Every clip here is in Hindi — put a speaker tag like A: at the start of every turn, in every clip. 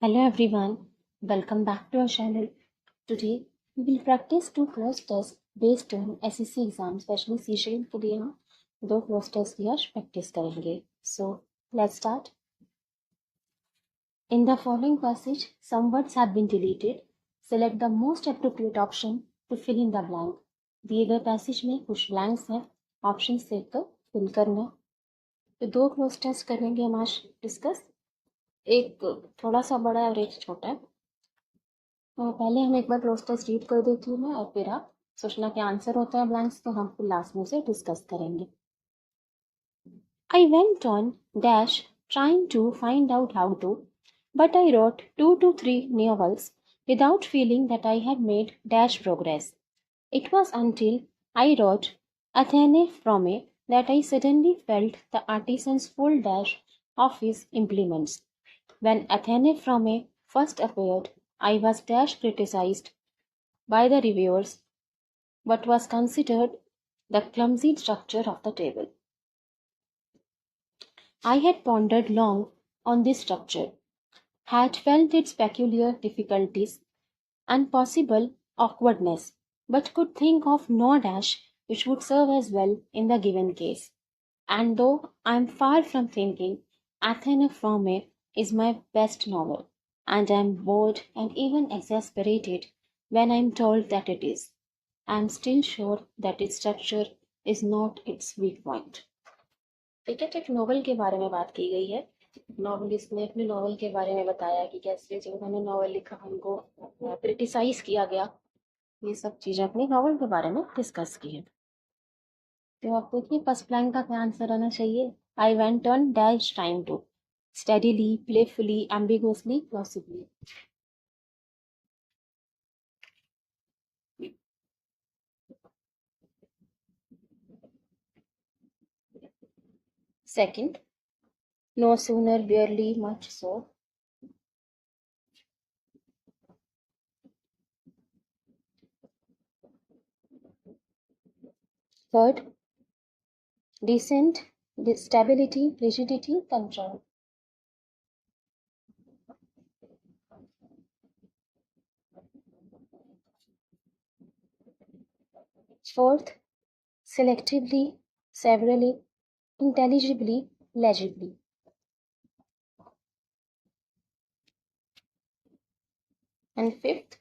A: Hello everyone, welcome back to our channel. Today we will practice two cloze tests based on SSC exam, especially CGL के लिए हम दो cloze test की आज practice करेंगे. So let's start. In the following passage, some words have been deleted. Select the most appropriate option to fill in the blank. दिए गए passage में कुछ blanks हैं, options देकर fill करना. तो दो cloze test करेंगे हम आज discuss. एक थोड़ा सा बड़ा है और एक छोटा है. तो पहले हम एक बार क्लोज टेस्ट रीड कर देती हूँ मैं और फिर आप सोचना क्या आंसर होता है ब्लैंक्स तो हम फिर लास्ट में उसे डिस्कस करेंगे. I went on dash trying to find out how to, but I wrote 2 to 3 novels without feeling that I had made dash progress. It was until I wrote Athene Frome that I suddenly felt the artisan's full dash of his implements. When Athene Frome first appeared, I was dash criticized by the reviewers what was considered the clumsy structure of the table. I had pondered long on this structure, had felt its peculiar difficulties and possible awkwardness, but could think of no dash which would serve as well in the given case. And though I am far from thinking Athena Frome is my best novel, and I am bored and even exasperated when I am told that it is, I am still sure that its structure is not its weak point. ठीक है, तो एक नॉवल के बारे में बात की गई है. नॉवलिस्ट ने अपने नॉवल के बारे में बताया कि कैसे जो उन्होंने नॉवल लिखा उनको क्रिटिसाइज किया गया. ये सब चीजें अपनी नॉवल के बारे में डिस्कस की है. तो आप देखिए फर्स्ट ब्लैंक का क्या आंसर आना चाहिए. I went on dash time to steadily, playfully, ambiguously, plausibly. Second, no sooner, barely, much so. Third, decent, stability, rigidity, control. Fourth, selectively, severally, intelligibly, legibly. And fifth,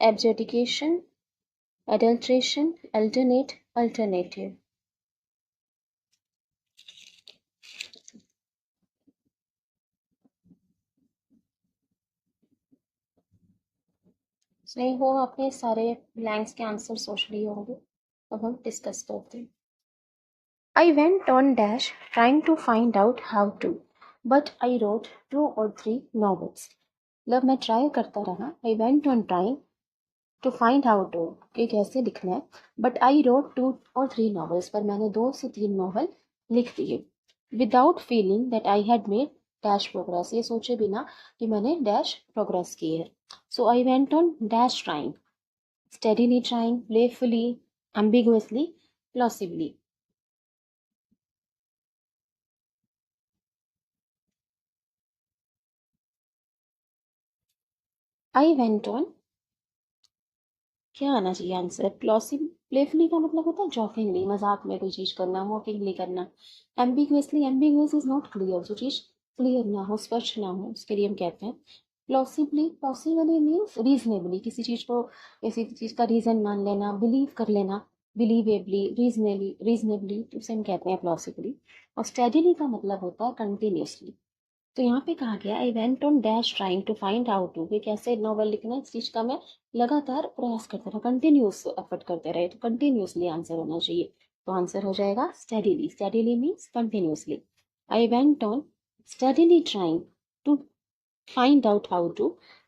A: abjudication, adulteration, alternate, alternative. नहीं हो आपने सारे ब्लैंक्स के आंसर सोच लिए होंगे. अब हम डिस्कस करते हैं. I went on dash trying to find out how to, but I wrote 2 or 3 novels. मतलब मैं ट्राई करता रहा. I went on trying to find how to कि कैसे लिखना है. But I wrote 2 or 3 novels. पर मैंने 2 से 3 नॉवल लिख दिए. Without feeling that I had made dash progress. ये सोचे बिना कि मैंने dash progress की है. So I went on dash trying, steadily trying, playfully, ambiguously, plausibly. I went on क्या आना चाहिए आंसर. प्लेफुली का मतलब होता है जॉकिंगली, मजाक में कोई चीज करना, मॉकिंगली करना. एम्बिगुअसली, एम्बिगुअस इज नॉट क्लियर, जो चीज क्लियर ना हो, स्पष्ट ना हो, उसके लिए हम कहते हैं. प्लॉसिबली, प्लॉसिबली मीन्स रीजनेबली, किसी चीज को किसी चीज का रीजन मान लेना, बिलीव कर लेना. बिलीवेबली, रीजनेबली उसे हम कहते हैं प्लॉसिबली. और स्टेडीली का मतलब होता है कंटिन्यूसली. तो यहाँ पे कहा गया I went on dash trying to find how to कि कैसे नॉवल लिखना है. इस चीज का मैं लगातार प्रयास करते रहा, कंटिन्यूस एफर्ट करते रहे. तो कंटिन्यूसली आंसर होना चाहिए. तो आंसर हो जाएगा steadily. Steadily means continuously. I went on steadily trying to find out how to,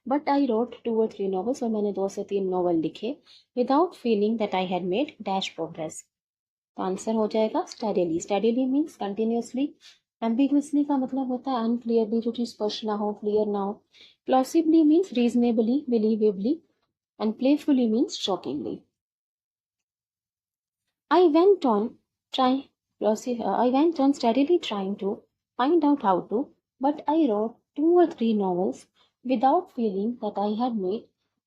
A: but I wrote 2 or 3 novels और मैंने 2 से 3 नॉवल लिखे without feeling that I had made dash progress. तो आंसर हो जाएगा steadily. Steadily means continuously. Ambiguously का मतलब होता है अनक्लियरली, जो चीज स्पष्ट ना हो, क्लियर ना हो. Plausibly means reasonably, believably. And playfully means shockingly. I went on steadily trying to find out how to, but I wrote 2 or 3 novels without feeling that I had made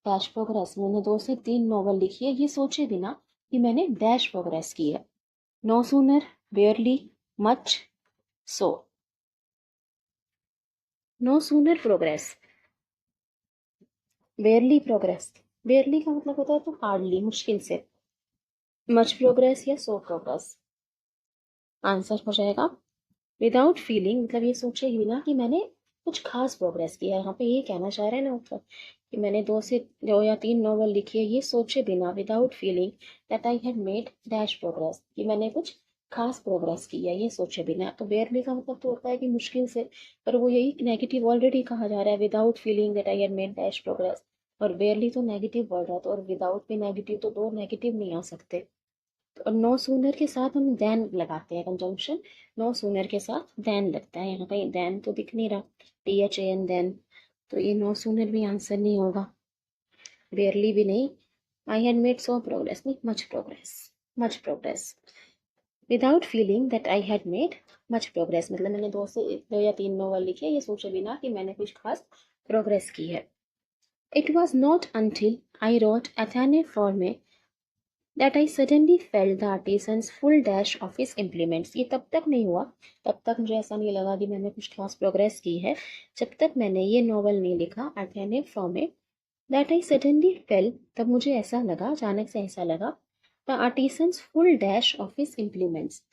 A: dash progress. मैंने 2 से 3 नॉवल लिखी है ये सोचे बिना कि मैंने डैश प्रोग्रेस की है। No sooner, barely, much, so. No sooner progress, barely progress. Barely का मतलब होता है तो हार्डली, मुश्किल से। मच प्रोग्रेस या सो प्रोग्रेस। आंसर हो जाएगा विदाउट फीलिंग, मतलब ये सोचे ही बिना कि मैंने कुछ खास प्रोग्रेस किया है। यहाँ पे ये कहना चाह रहे हैं ना मतलब कि मैंने 2 या 3 नॉवल लिखी है ये सोचे बिना, without feeling that I had made dash progress, कि मैंने कुछ खास प्रोग्रेस की है ये सोचे बिना। तो बेयरली का मतलब तो होता है कि मुश्किल से, पर वो यही नेगेटिव ऑलरेडी कहा जा रहा है, without feeling that I had made dash progress. और बेयरली तो नेगेटिव वर्ड है, तो और विदाउट भी नेगेटिव, तो दो नेगेटिव नहीं आ सकते। और नो सूनर के साथ हम देन लगाते हैं कंजंक्शन। नो सूनर के साथ देन लगता है, यहाँ कहीं देन तो दिख नहीं रहा, THAN देन, तो ये नो सूनर भी आंसर नहीं होगा, रेयरली भी नहीं। I had made so progress नहीं, much progress. Much progress without feeling that I had made much progress, मतलब मैंने 2 या 3 नॉवल लिखे ये सोचे बिना कि मैंने कुछ खास प्रोग्रेस की है। It was not until I wrote ethene for में that I suddenly felt the artisan's full dash of his implements। ये तब तक नहीं हुआ, तब तक मुझे ऐसा नहीं लगा कि मैंने कुछ खास प्रोग्रेस की है, जब तक मैंने ये नॉवल नहीं लिखा अथेने from a, that I suddenly fell, तब मुझे ऐसा लगा, अचानक से ऐसा लगा, the artisans full dash of his implements,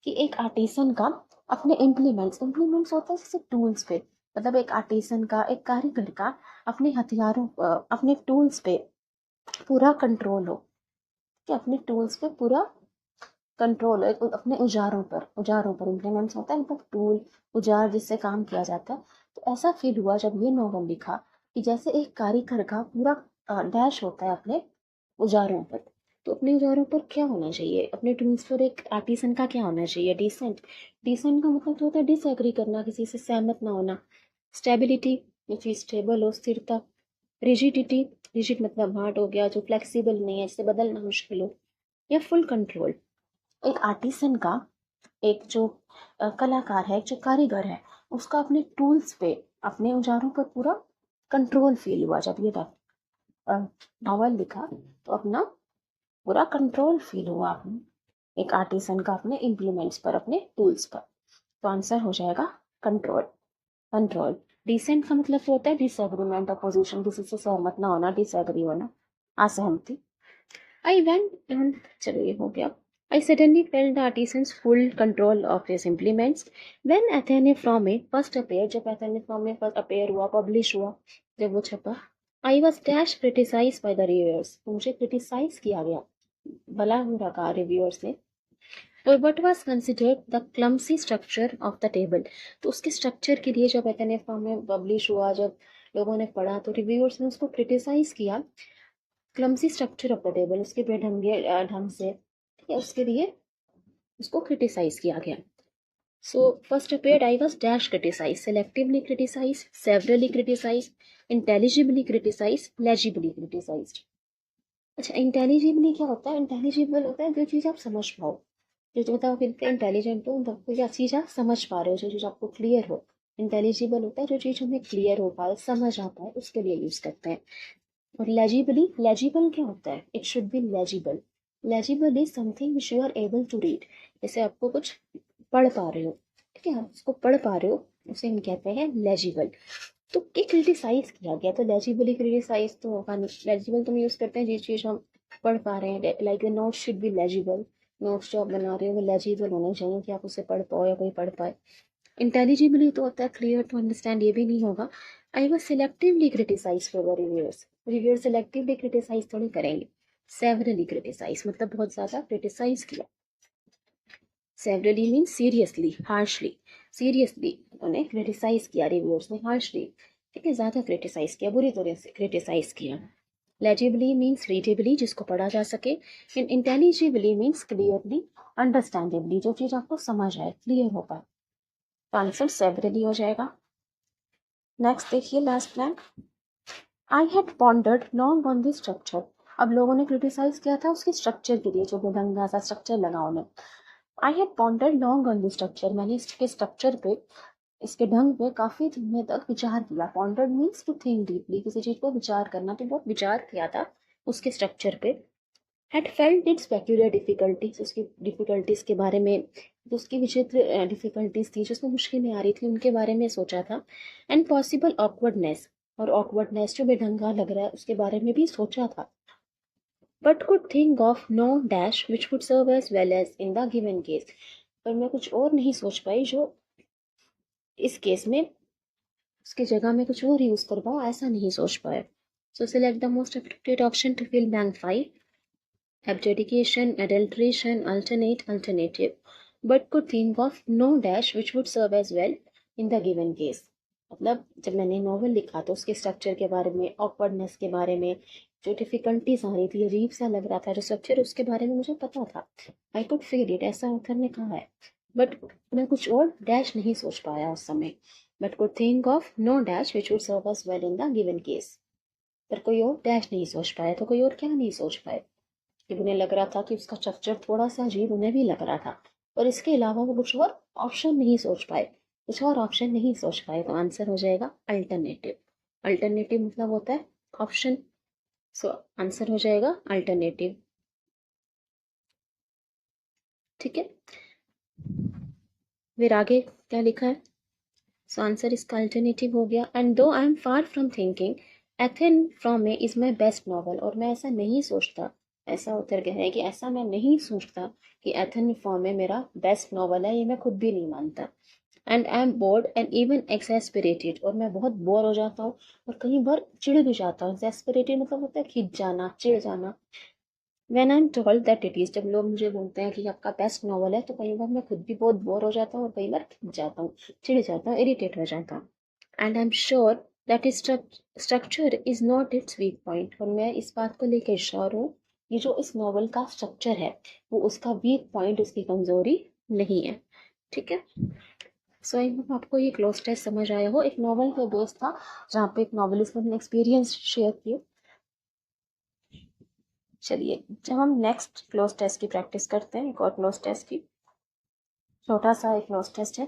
A: कि एक आर्टिसन का अपने इम्प्लीमेंट्स, इम्प्लीमेंट्स होते हैं जैसे टूल्स पे, मतलब एक आर्टिसन का, एक कारीगर का अपने हथियारों अपने टूल्स पे पूरा कंट्रोल हो, कि अपने टूल्स पे पूरा कंट्रोल है, अपने औजारों पर इम्प्लीमेंट्स होता है, मतलब टूल, औजार जिससे काम किया जाता है। तो ऐसा फील हुआ जब ये नॉवल लिखा कि जैसे एक कारीगर का पूरा डैश होता है अपने औजारों पर। तो अपने औजारों पर क्या होना चाहिए, अपने टूल्स पर एक आर्टिसन का क्या होना चाहिए, डिसेंट। डिसेंट का मतलब तो होता है डिसएग्री करना, किसी से सहमत ना होना। स्टेबिलिटी, ये चीज स्टेबल हो, स्थिरता। रिजिडिटी, रिजिड मतलब हार्ड हो गया, जो फ्लेक्सिबल नहीं है, जिसे बदलना मुश्किल हो। या फुल कंट्रोल, एक आर्टिसन का, एक जो कलाकार है, एक जो कारीगर है, उसका अपने टूल्स पे, अपने औजारों पर पूरा कंट्रोल फील हुआ जब ये नॉवल लिखा, तो अपना पूरा कंट्रोल फील हुआ अपने एक आर्टिसन का अपने इम्प्लीमेंट्स पर, अपने टूल्स पर। तो आंसर हो जाएगा कंट्रोल। कंट्रोल। डिसेंट का मतलब होता है डिसएग्रीमेंट, अपोजिशन, किसी से सहमत ना होना, डिसएग्री होना, असहमति। आई वेंट, चलो ये हो गया। I suddenly felt the artisan's full control of his implements when Athene from it first appeared। जब Athene from it first appear हुआ, publish हुआ, जब वो छपा, I was dash criticized by the reviewers। तो मुझे criticize किया गया, भला बुरा कहा रिव्यूअर्स ने। और what was considered the clumsy structure of the table। तो उसके स्ट्रक्चर के लिए जब Athene from में पब्लिश हुआ, जब लोगों ने पढ़ा, तो रिव्यूअर्स ने उसको क्रिटिसाइज किया, clumsy structure of the table, उसके बेढंगे ढंग से, ठीक है, उसके लिए उसको क्रिटिसाइज किया गया। So first appeared I was dash criticise, selectively criticise, severely criticise, intelligibly criticise, legibly criticise. अच्छा, इंटेलिजिबली क्या होता है, इंटेलिजिबल होता है जो चीज़ आप समझ पाओ, जो बताओ कि इंटेलिजेंट हो, मतलब कोई चीज़ आप समझ पा रहे हो, जो चीज़ आपको क्लियर हो। इंटेलिजिबल होता है जो चीज़ हमें क्लियर हो पाए, समझ आ पाए, उसके लिए यूज़ करते हैं। और लेजिबली, लेजिबल क्या होता है, it should be legible. Legible is something which you are able to read, जैसे आपको कुछ पढ़ पा रहे हो, ठीक है, आप उसको पढ़ पा रहे हो, उसे हम कहते हैं लेजिबल। तो ये क्रिटिसाइज किया गया, तो लेजिबली क्रिटिसाइज तो होगा नहीं। लेजिबल तो हम यूज करते हैं जिस चीज हम पढ़ पा रहे हैं, like note should be legible, notes जो आप बना रहे हो वो लेजिबल होने चाहिए, कि आप उसे पढ़ पाओ या कोई पढ़ पाए। इंटेलिजिबली तो होता है क्लियर टू अंडरस्टैंड, ये भी नहीं होगा। I was selectively criticise for the reviewers, reviewer selectively criticise थोड़ी करेंगे। सेवरली क्रिटिसाइज मतलब बहुत ज्यादा क्रिटिसाइज किया। Severely mean seriously, harshly, seriously उन्हें क्रिटिसाइज किया रिव्यूअर्स ने, हार्शली, ठीक है, ज्यादा क्रिटिसाइज किया, बुरी तरह से क्रिटिसाइज किया। लेजिबली मीन्स रीडेबली, जिसको पढ़ा जा सके। इंटेलिजिबली मीन्स क्लियरली, अंडरस्टैंडेबली, जो चीज आपको समझ आए, क्लियर हो पाए। तो आंसर सेवरली हो जाएगा। नेक्स्ट देखिए, last blank. I had pondered long on this structure. अब लोगों ने क्रिटिसाइज किया था उसके स्ट्रक्चर के लिए, जो बेढंगा सा स्ट्रक्चर लगा उन्हें। I had pondered long on this structure, मैंने इसके स्ट्रक्चर पे इसके ढंग पे काफी समय तक विचार किया। Pondered means to think deeply, किसी चीज पर विचार करना, तो बहुत विचार किया था उसके स्ट्रक्चर पे। had felt its peculiar difficulties, उसकी डिफिकल्टीज के बारे में, जो उसकी विचित्र डिफिकल्टीज थी, जिसमें मुश्किलें आ रही थी, उनके बारे में सोचा था। एंड पॉसिबल ऑकवर्डनेस, और ऑकवर्डनेस जो बेढंगा लग रहा है उसके बारे में भी सोचा था। But could think of no dash which would serve as well as in the given case, पर मैं कुछ और नहीं सोच पाई जो इस केस में उसकी जगह में कुछ और यूज कर पाऊँ, ऐसा नहीं सोच पाया। So select the most appropriate option to fill blank 5. Abjudication, adulteration, alternate, alternative, but could think of no dash which would serve as well in the given case. मतलब जब मैंने नॉवल लिखा तो उसके स्ट्रक्चर के बारे में, ऑकवर्डनेस के बारे में, जो डिफिकल्टीज आ रही थी, अजीब सा लग रहा था जो स्ट्रक्चर, उसके बारे में मुझे पता था। आई कुड फील इट, ऐसा ऑथर ने कहा है। बट मैं कुछ और डैश नहीं सोच पाया उस समय। But could think of no dash which would serve as well in the given case, पर कोई और डैश नहीं सोच पाया। तो कोई और क्या नहीं सोच पाए कि उन्हें लग रहा था कि उसका स्ट्रक्चर थोड़ा सा अजीब उन्हें भी लग रहा था, और इसके अलावा वो कुछ और ऑप्शन नहीं सोच पाए, कुछ और ऑप्शन नहीं सोच पाए। तो आंसर हो जाएगा अल्टरनेटिव। अल्टरनेटिव मतलब होता है ऑप्शन, सो आंसर हो जाएगा अल्टरनेटिव। ठीक है, फिर आगे क्या लिखा है? सो आंसर इसका अल्टरनेटिव हो गया। एंड दो I am far from thinking ethane from में इज माई बेस्ट नॉवल, और मैं ऐसा नहीं सोचता, ऐसा उत्तर कह रहे हैं कि ऐसा मैं नहीं सोचता कि एथेन फ्रॉम में मेरा बेस्ट नॉवल है, ये मैं खुद भी नहीं मानता। And I am bored and even exasperated, और मैं बहुत बोर हो जाता हूँ और कई बार चिढ़ भी जाता हूँ। एक्सेस्परेटेड मतलब होता है खिंच जाना, चिढ़ जाना। When I am told that it is, जब लोग मुझे बोलते हैं कि आपका बेस्ट नॉवल है, तो कई बार मैं खुद भी बहुत बोर हो जाता हूँ और कई बार खिंच जाता हूँ, चिढ़ जाता हूँ, इरिटेट हो जाता हूँ। And I am sure that is structure is not it's weak point, और मैं इस बात को लेकर श्योर हूँ कि जो इस नॉवल का स्ट्रक्चर है वो उसका वीक पॉइंट, उसकी कमजोरी नहीं है। ठीक है, सो आई होप आपको ये क्लोज टेस्ट समझ आया हो। एक नॉवल पे बेस्ड था जहाँ पे एक नॉवलिस्ट ने अपने एक्सपीरियंस शेयर किए। चलिए, जब हम नेक्स्ट क्लोज टेस्ट की प्रैक्टिस करते हैं, एक और क्लोज टेस्ट की, छोटा सा एक क्लोज टेस्ट है,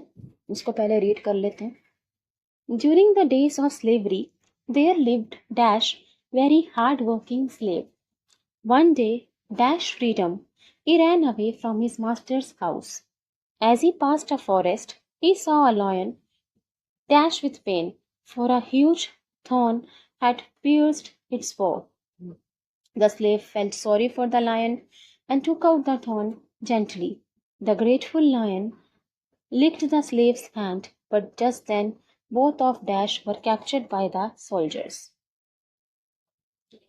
A: इसको पहले रीड कर लेते हैं। During the days of slavery there lived dash very hard working slave. One day dash freedom he ran away from his master's house. As he passed a forest, he saw a lion dash with pain, for a huge thorn had pierced its paw. The slave felt sorry for the lion and took out the thorn gently. The grateful lion licked the slave's hand, but just then both of Dash were captured by the soldiers.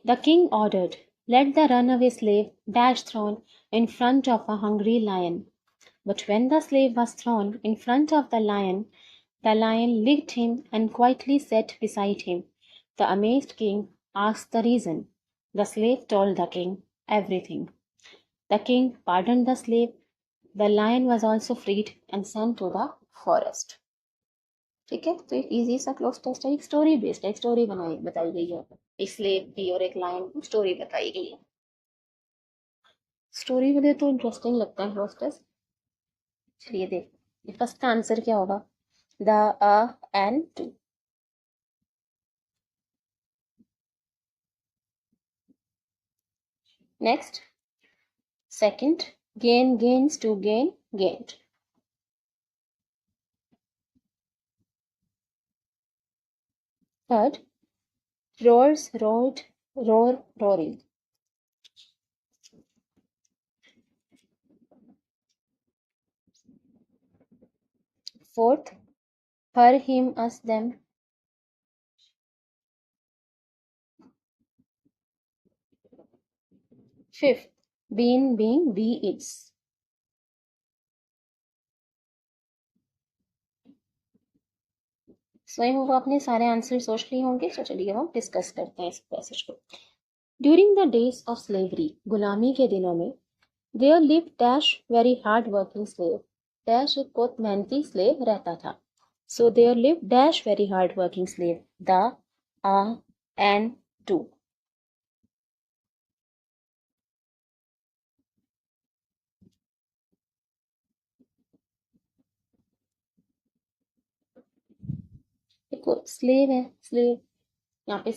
A: The king ordered, "Let the runaway slave Dash thrown in front of a hungry lion." But when the slave was thrown in front of the lion licked him and quietly sat beside him. The amazed king asked the reason. The slave told the king everything. The king pardoned the slave. The lion was also freed and sent to the forest. ठीक है, तो एक इजी सा क्लोज टेस्ट है, एक स्टोरी बेस्ड है, एक स्टोरी बताई गई है, एक स्लेव की और एक लायन की स्टोरी बताई गई है। स्टोरी मुझे तो इंटरेस्टिंग लगता है क्लोज टेस्ट। चलिए देख, फर्स्ट का आंसर क्या होगा? The an to. Next, second, gain gains to gain gained. Third, roars roared roar roaring. Fourth, her him us them. Fifth, been being be its. So I hope आपने सारे आंसर सोच लिए होंगे। तो चलिए हम डिस्कस करते हैं इस पैसेज को। During the days of slavery, गुलामी के दिनों में, there live dash very hard working slave. Dash एक बहुत मेहनती स्लेव रहता था। So there live dash very hard working slave, the a an to. देखो स्लेव है, स्लेव यहाँ पे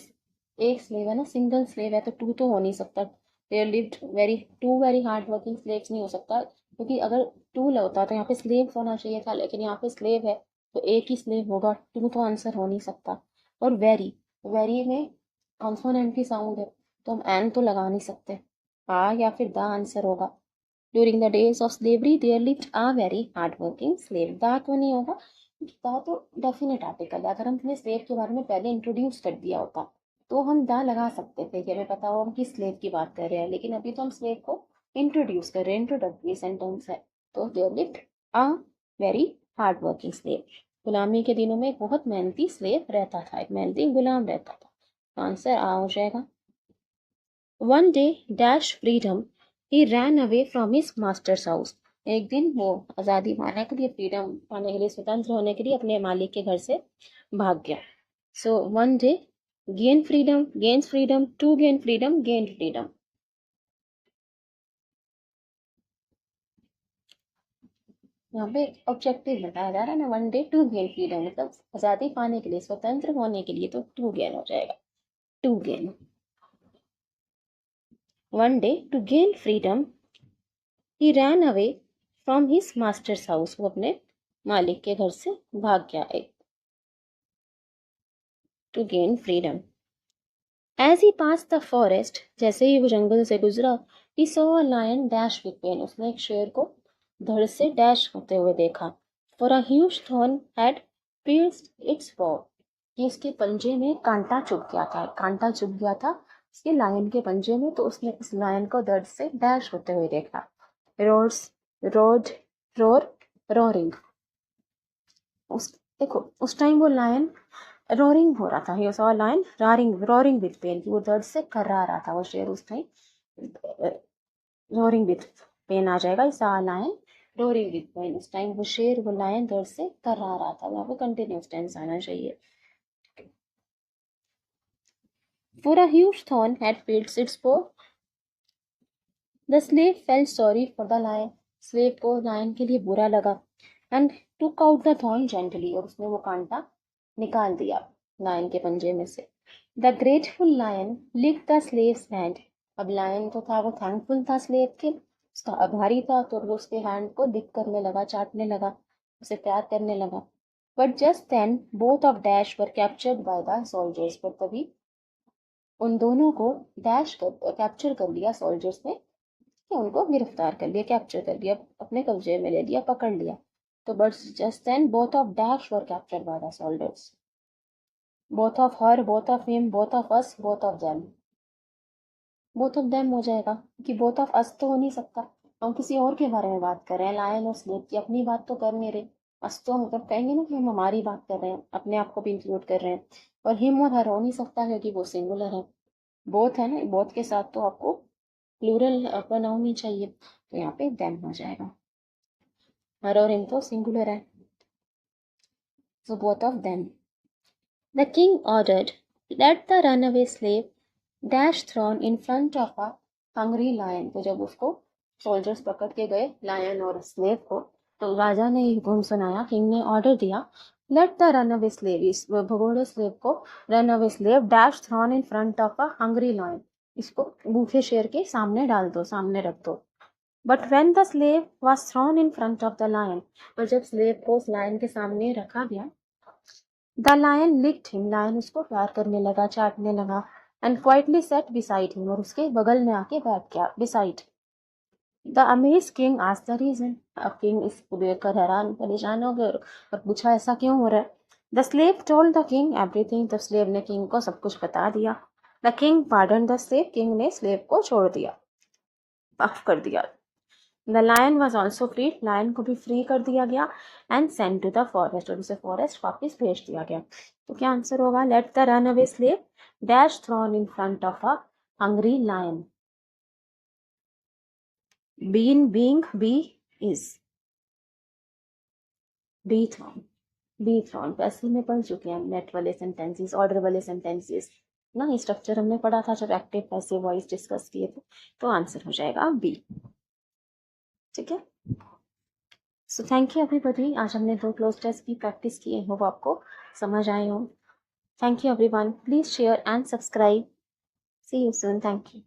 A: एक स्लेव है ना, सिंगल स्लेव है, तो टू तो हो नहीं सकता। There lived very hard working slaves नहीं हो सकता, क्योंकि अगर टू होता तो यहाँ पे स्लेव होना चाहिए था, लेकिन यहाँ पे स्लेव है तो एक ही स्लेव होगा, टू तो आंसर हो नहीं सकता। और वेरी, वेरी में कॉन्सोनेंट की साउंड है, तो हम एन तो लगा नहीं सकते, आ या फिर द आंसर होगा। During the days of slavery there lived a very hard working slave, the तो नहीं होगा, द तो डेफिनेट आर्टिकल है। अगर हमने स्लेव के बारे में पहले इंट्रोड्यूस कर दिया होता तो हम द लगा सकते थे कि हमें पता हो हम किस स्लेव की बात कर रहे हैं, लेकिन अभी तो हम स्लेव को इंट्रोड्यूस कर रहे हैं, इंट्रोडक्टरी सेंटेंस है। तो there lived a very hard working slave, गुलामी के दिनों में एक बहुत मेहनती स्लेव रहता था, एक मेहनती गुलाम रहता था। आंसर आ हो जाएगा। One day dash freedom he ran away from his master's house, एक दिन वो आज़ादी पाने के लिए, फ्रीडम पाने के लिए, स्वतंत्र होने के लिए अपने मालिक के घर से भाग गया। So one day gain freedom, gains freedom, to gain freedom, gain freedom. यहाँ पे ऑब्जेक्टिव बताया जा रहा है ना, one day to gain freedom मतलब आज़ादी पाने के लिए, स्वतंत्र होने के लिए, तो टू गेन हो जाएगा, to gain. One day to gain freedom he ran away from his master's house, वो अपने मालिक के घर से भाग गया एक, to gain freedom. As he pass the forest, जैसे ही वो जंगल से गुजरा, he saw a lion dash with pain, उसने एक शेर को धड़ से डैश होते हुए देखा। For a huge thorn had pierced it's paw, कि इसके पंजे में कांटा चुभ गया था, कांटा चुभ गया था इसके लायन के पंजे में, तो उसने इस लायन को दर्द से डैश होते हुए देखा। रोड्स, रोड, रोर, रोरिंग, उस देखो उस टाइम वो लायन रोरिंग हो रहा था, he saw lion roaring, roaring with pain, वो दर्द से कर्रा रहा था वो शेर उस टाइम, रोरिंग विद पेन आ जाएगा, he saw lion roaring with pain, उस टाइम वो शेर, वो लायन दर्द से कर्रा रहा था, वहाँ पे कंटिन्यूस टेंस आना चाहिए। For a huge thorn had pierced its paw, the slave felt sorry for the lion, slave को लायन के लिए बुरा लगा, and took out the thorn gently, और उसने वो कांटा निकाल दिया लायन के पंजे में से। The grateful lion licked the slave's hand, अब लायन तो था वो थैंकफुल था स्लेव के, उसका आभारी था, तो वो उसके हैंड को लिक करने लगा, चाटने लगा, उसे प्यार करने लगा। But just then both of Dash were captured by the soldiers, पर तभी उन दोनों को डैश कर कैप्चर कर लिया सोल्जर्स ने, उनको गिरफ्तार कर लिया, कैप्चर कर लिया, अपने कब्जे में ले लिया, पकड़ लिया। तो but just then both of dash were captured by the soldiers, both of her, both of him, both of us, both of them, both of them हो जाएगा, क्योंकि बोथ ऑफ अस तो हो नहीं सकता, हम किसी और के बारे में बात कर रहे हैं, लायन और स्नेक की, अपनी बात तो कर नहीं रहे। अस तो मतलब कहेंगे ना कि हम हमारी बात कर रहे हैं, अपने आप को भी इंक्लूड कर रहे हैं, और हिम और हर हो नहीं सकता क्योंकि वो सिंगुलर है। बोथ है ना, बोथ के साथ तो आपको प्लूरल प्रोनाउन ही चाहिए, तो यहाँ पे देम हो जाएगा, हर और हिम तो सिंगुलर है, so both of them. The king ordered, let the runaway slave dash thrown in front of a hungry lion, तो जब उसको सोल्जर्स पकड़ के गए लायन और स्लेव को, तो राजा ने ये हुक्म सुनाया, किंग ने ऑर्डर दिया, लेट द रनअवे स्लेव, इस भगोड़े स्लेव को, runaway slave dash thrown in front of a hungry lion, इसको भूखे शेर के सामने डाल दो, सामने रख दो। But when the slave was thrown in front of the lion, पर जब स्लेव को उस लायन के सामने रखा गया, the lion licked him, lion उसको प्यार करने लगा, चाटने लगा, and quietly sat beside him, और उसके बगल में आके बैठ गया, beside. The amazed king asked the reason, अब किंग इसको देखकर हैरान परेशान हो गए और पूछा ऐसा क्यों हो रहा है। The slave told the king everything, the slave ने किंग को सब कुछ बता दिया। The king pardon the slave, king ने स्लेव को छोड़ दिया, माफ कर दिया। The lion was also free, lion को भी फ्री कर दिया गया, and send to the forest, और उसे फॉरेस्ट वापिस भेज दिया गया। तो क्या आंसर होगा, let the run away slave dash thrown in front of a hungry lion, been being be is, be thrown, be thrown passive में पढ़ चुके हैं, नेट वाले सेंटेंसेस, ऑर्डर वाले सेंटेंसेस ना, ये स्ट्रक्चर हमने पढ़ा था जब एक्टिव पैसिव वॉइस डिस्कस किए थे, तो आंसर हो जाएगा बी। ठीक है, सो थैंक यू एवरीबॉडी, आज हमने दो क्लोज टेस्ट की प्रैक्टिस की, होप आपको समझ आए हो। Thank you everyone. Please share and subscribe. See you soon. Thank you.